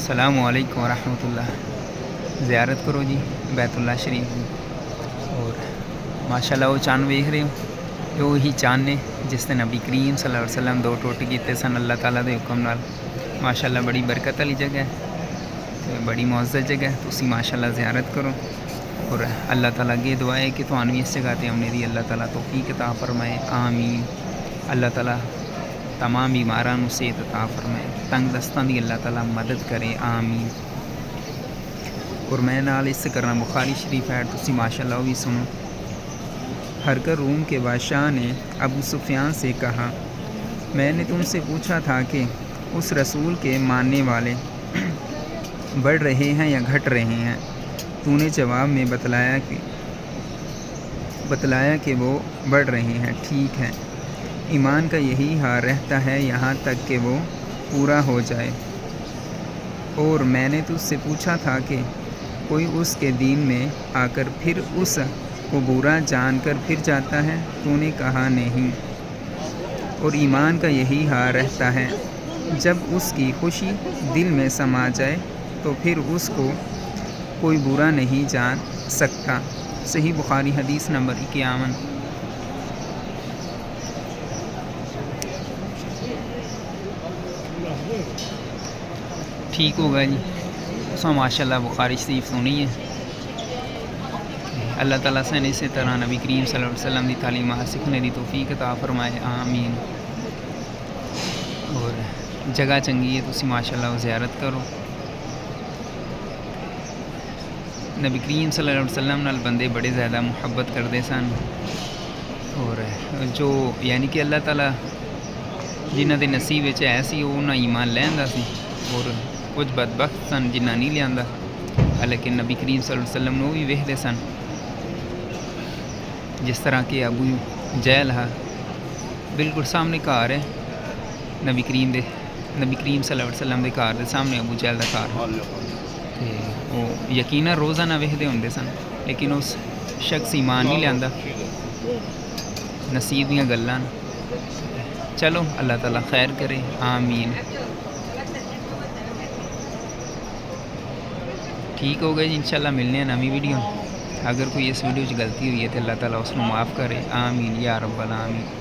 السلام علیکم ورحمۃ اللہ۔ زیارت کرو جی بیت اللہ شریف کی۔ اور ماشاء اللہ وہ چاند ویکھ رہے ہو یہ وہی چاند نے جس نے نبی کریم صلی اللہ علیہ وسلم 2 ٹوٹے کیتے سن اللہ تعالیٰ دے حکم نال۔ ماشاء اللہ بڑی برکت والی جگہ ہے تے بڑی معزز جگہ ہے، تسی ماشاء اللہ زیارت کرو۔ اور اللہ تعالیٰ اگے دعا ہے کہ تھانوں اس جگہ تے آنے دی اللہ تعالیٰ توفیق عطا فرمائے، آمین۔ اللہ تعالیٰ تمام بیماراں نوں صحت عطا فرمائے، تنگ دستاں دی اللہ تعالیٰ مدد کرے، آمین۔ اور میں نال اس سے کرنا بخاری شریف ہے، تسی ماشاء اللہ وہ بھی سنو۔ ہرکر روم کے بادشاہ نے ابو سفیان سے کہا، میں نے تم سے پوچھا تھا کہ اس رسول کے ماننے والے بڑھ رہے ہیں یا گھٹ رہے ہیں؟ تو نے جواب میں بتلایا کہ وہ بڑھ رہے ہیں۔ ٹھیک ہے، ایمان کا یہی حال رہتا ہے یہاں تک کہ وہ پورا ہو جائے۔ اور میں نے تجھ سے پوچھا تھا کہ کوئی اس کے دین میں آ کر پھر اس کو برا جان کر پھر جاتا ہے؟ تو نے کہا نہیں۔ اور ایمان کا یہی حال رہتا ہے جب اس کی خوشی دل میں سما جائے تو پھر اس کو کوئی برا نہیں جان سکتا۔ صحیح بخاری حدیث نمبر 51۔ ٹھیک ہوگا جی، اس میں ماشاء اللہ بخاری شریف سنی ہے۔ اللہ تعالیٰ سے اسی طرح نبی کریم صلی اللہ علیہ وسلم کی تعلیمات سیکھنے کی توفیق عطا فرمائے، آمین۔ اور جگہ چنگی ہے، تسی ماشاء اللہ زیارت کرو۔ نبی کریم صلی اللہ علیہ وسلم نال بندے بڑے زیادہ محبت کرتے سن، اور جو یعنی کہ اللہ تعالیٰ جنہ دے نصیب وچ ہے سی وہ انہاں ایمان لیندا سی، اور کچھ بدبخت سن جنہ نہیں لیندا، لیکن نبی کریم صلی اللہ علیہ وسلم نو بھی ویکھدے سن، جس طرح کہ ابو جہل ہے بالکل سامنے گھر ہے نبی کریم صلی اللہ علیہ وسلم دے گھر دے سامنے ابو جہل دا گھر، تے وہ یقیناً روزانہ ویکھدے ہوندے سن، لیکن اس شخص ایمان نہیں لیندا، نصیب دیاں گلاں۔ چلو اللہ تعالیٰ خیر کرے، آمین۔ ٹھیک ہو گئے جی، انشاءاللہ ملنے ہیں نویں ویڈیو۔ اگر کوئی اس ویڈیو غلطی ہوئی ہے تو اللہ تعالیٰ اس کو معاف کرے، آمین یا رب العالمین۔